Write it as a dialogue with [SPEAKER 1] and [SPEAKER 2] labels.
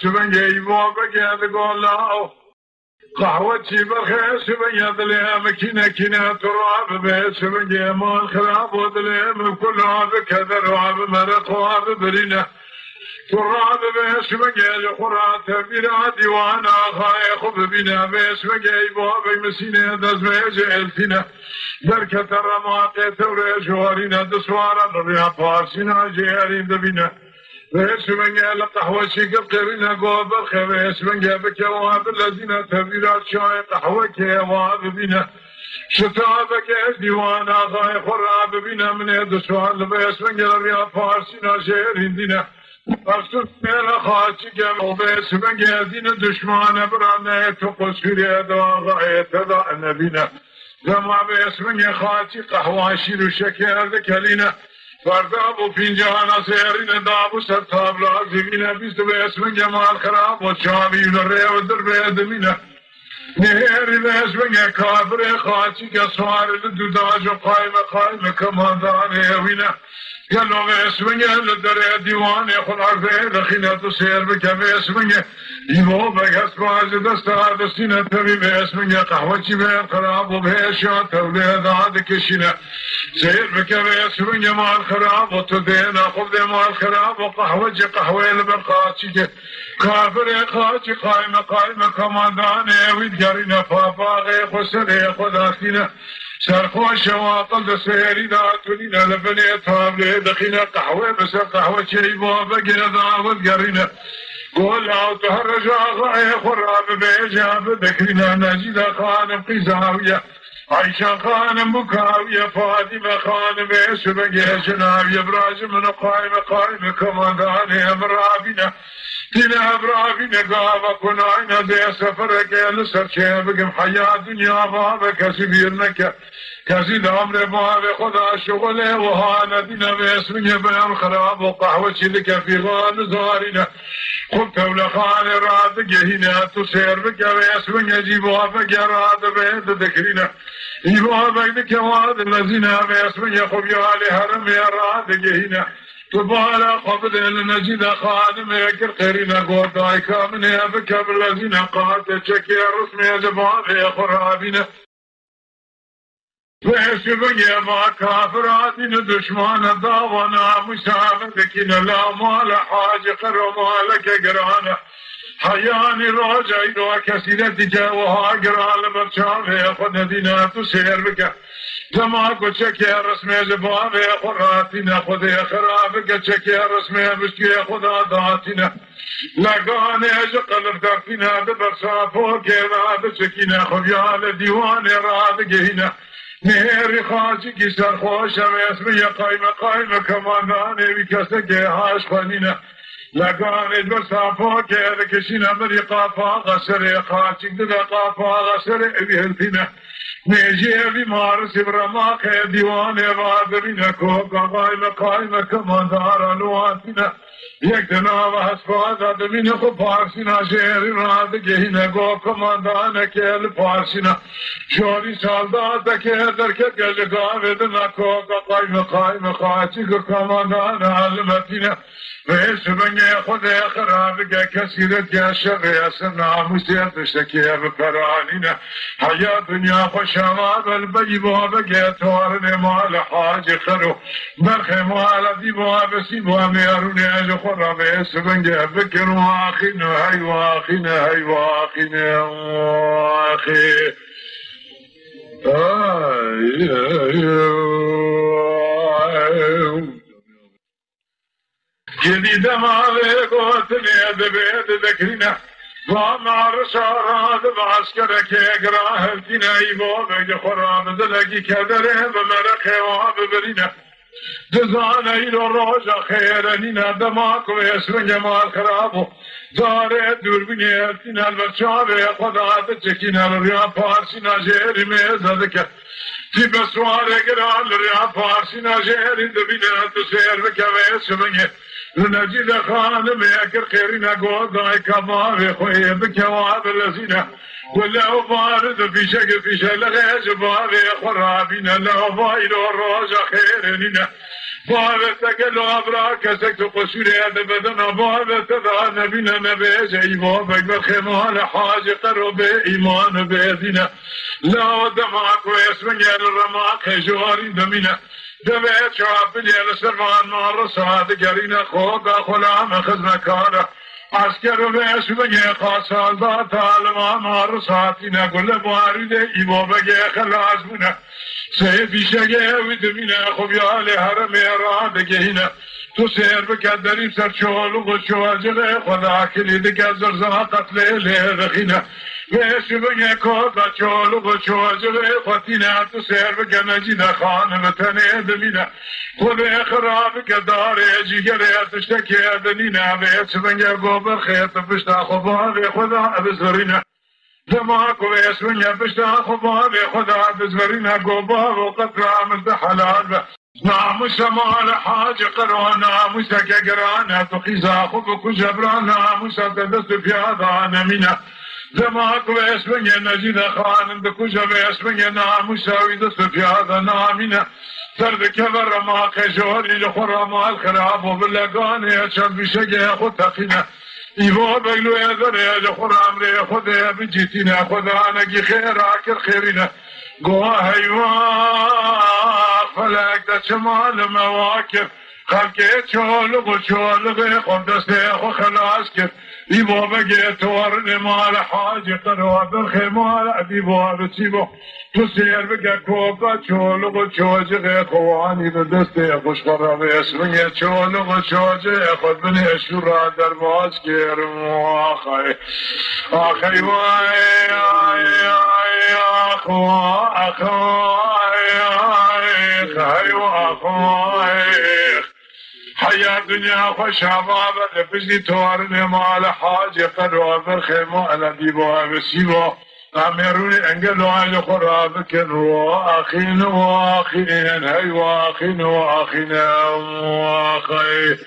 [SPEAKER 1] سبنجي بوبك يا ذقولا قهوتي بالخير سبنجي ظلام كنا كنا تراب بيت سبنجي مال خراب وظلام كل عاب كذا رعاب مرق وعاب برينه تراب بيت سبنجي لقرات بلا ديوانا خايخ بنا بيت سبنجي بوبك مسينه دز بيجلتنا دركة الرماقي توري جوارينا دسوارا ربيع فارسنا جيارين دبنا بيسمنجا لقهوة شيقب قرينا قوب الخير بيسمنجا بكواب الذين تبيرات شاي قهوة كواب بنا شتابك ديوانا غاي خراب بنا من يد سوال بيسمنجا ربيع فارسنا جيارين دينا أرسل ميلا خاتي قبل بيسمنجا دين دشمان برانا تقص كريادا غاية تضعنا بنا زما بيسمنجا خاتي قهوة شيرو شكير ذكالينا فردابو فنجانا سيرين دابو ستاب لازمين بيست باسم جمال خراب وشابين الرئي والدربي ادمين نهيري باسم كافر خاتي كسوار الدوداج وقائمة كمان داني وينا قالوا باسم الدري ديوان يخل عرفه دخينة تسير بك باسم يبو بك اسماج دستار دستينة تبي باسم قهوتي بين خراب وبهشا توليد عادك الشنا سير بك باسم مال خراب وتدينا خذ مال خراب وقهوة قهوة لبقاتي كافر خاتي قائمة كمان داني ويدقرنا فافاغي خسري خذاتنا سرخوا شواطل دسيري داتولينا لبني طابلي دخينا قهوة بس قهوة شيبوا بقينا ذاود قرينا قول او تهرج غاية خراب بيجاب ذكرنا نجد خانم قزاوية عيشة خانم بكاوية فاطمة خانم بيسبقية جناوية براج من قائمة كمان داني امرابنا تنا برافينا قابا كناينا دي سفرك لسر شيبك حياة دنيا بابا كسبيرنك كسيد عمر بابا خدا شغله وهانا دينا باسمنا بيان خراب وقهوة لك في غان زارنا قلت ولخان راد جهنا تسير بك باسمنا جيبوا بك راد بيت ذكرنا يبوا بك واد الذين باسمنا خبيالي هرم يا راد جهنا تبالا قبض النجد خادم يكر قرينا قوتاي كامن يفك بالذين قاتل شكي الرسم يجبان يا خرابنا فيشبه ما كافراتنا دشمان داونا مساعدكنا لا مال حاج قرمالك قرانا حياني راجعين وكسيرتك وها قرال برشام ياخذ دينا تسير بك زما قلت شكي رسمي جباب خراتنا خذ خرابك شكي رسمي مشكي خذ ذاتنا لقاني اجقل بدرتنا ببرصافو كذا بشكينا خبيال ديوان راد هنا نهر خاجك سرخوش اسمي قايمة كماناني بكسك هاش خنينا لقاني برصافو كذا كشينا مريقافا غسر خاجك دقافا غسر بهلتنا نيجي بمارس برماك ديوان رادرنا كوكا قايمة كمان دار الواتنا يكتنا وحسفادا دمين خفارسنا شهر راد جهنا كوكا من دانك الفارسنا شوري سالداتا كهدر كالقاvedنا كوكا قايمة خاتك كمان دان علمتنا ويش بني خذ خرابك كسيرت يا شغي سنا مسير تشتكي بكراننا حياة دنيا خشامات البيب وبقيت وارن مال حاج خرو برخ مال دي بوابسي بواميروني اجو خراب اسبنجي بكر واخينا هاي واخينا واخي جديد ما قوتني بيد ذكرنا ومع رشارات بعسكرك يقراه التنا يبوبك خراب دلقي كدره بمرخ واببرنا دزانه ایلو روژا خیرنینا دماغ و اسمنگ مال خرابو داره دور بینیرتین البرچاوه خدا دچکین الریا پارسی ناجری میزد که تی بسواره گران لریا پارسی ناجری دبینه تو سیر بکوه اسمنگ لنجید خانم اکر خیرین گودای کماوی خوی بکواب لزینه ولو بارد فیشه لغیج بابی خرابین لو بایلو روژا خیرنینا بابتك الأبرار كسكت قصوري هذا بدنا بابت ذا نبينا نبيج إيبابك بخمال حاج قرب إيمان بيدنا لا دمعك ويسمن يا الرماق جواري دمينا دبيت شعبلي لسرمان مار صاد قرينا خوضا خلام خزنا كارا عسكر ويسمن يا خاصال ذات عالم مار صاتنا كل بارد إيبابك خلاص بنا سيفي شقه ودمينا خبيال هرم ارادك هنا تو سير بكدريم سر شولو وشواجغه خدا كليدك زرزا قتل لرخينا ويسبن يكودا شولو وشواجغه خطينا تو سير بكنجينا خانم تنه دمينا خدا خرابك دار جيگره تشتكي دنينا ويسبن يقوب خيط بشتا خبار خدا بزرينا دماغ ويسمن يبشتا خبار خدا بزرينا قوبا وقتل عمل حلال ناموس مال حاج قروا ناموسك قرانا تقيزا خبك جبرانا ناموسا تدست في هذا نمينا دماغ ويسمن ينجينا خان دكوجا ويسمن ناموسا ويدست في هذا نامينا ترد كبر ما خجوري لخرا مال خراب وباللقان يشب بشقه خد تقينا ایوا بگلو اداره لخور امره خدا بجیتینا خدا نگی خیر آکر خیرینا گواه ایوا فلک دا چمال مواکر خلقه چالق و چالق خود دسته خو خلاص کرد ایوا بگی توارن مال حاج قرار خیمال عدیبا بسیبو تو سیر بگه کوبا چالق و چاجق خوانی به دسته خوش قرار اسمه چالق و چاجق خود بنی اشورا در باز گرم آخی آخی وای آی آی آخو آخی آخی حياة دنيا خوش عبابة بزي توارن مال حاج قرار خيمة الذي بها بسيبه أمروني أنقلوا على خرابك وأخين وأخين هاي وأخين وأخين وأخين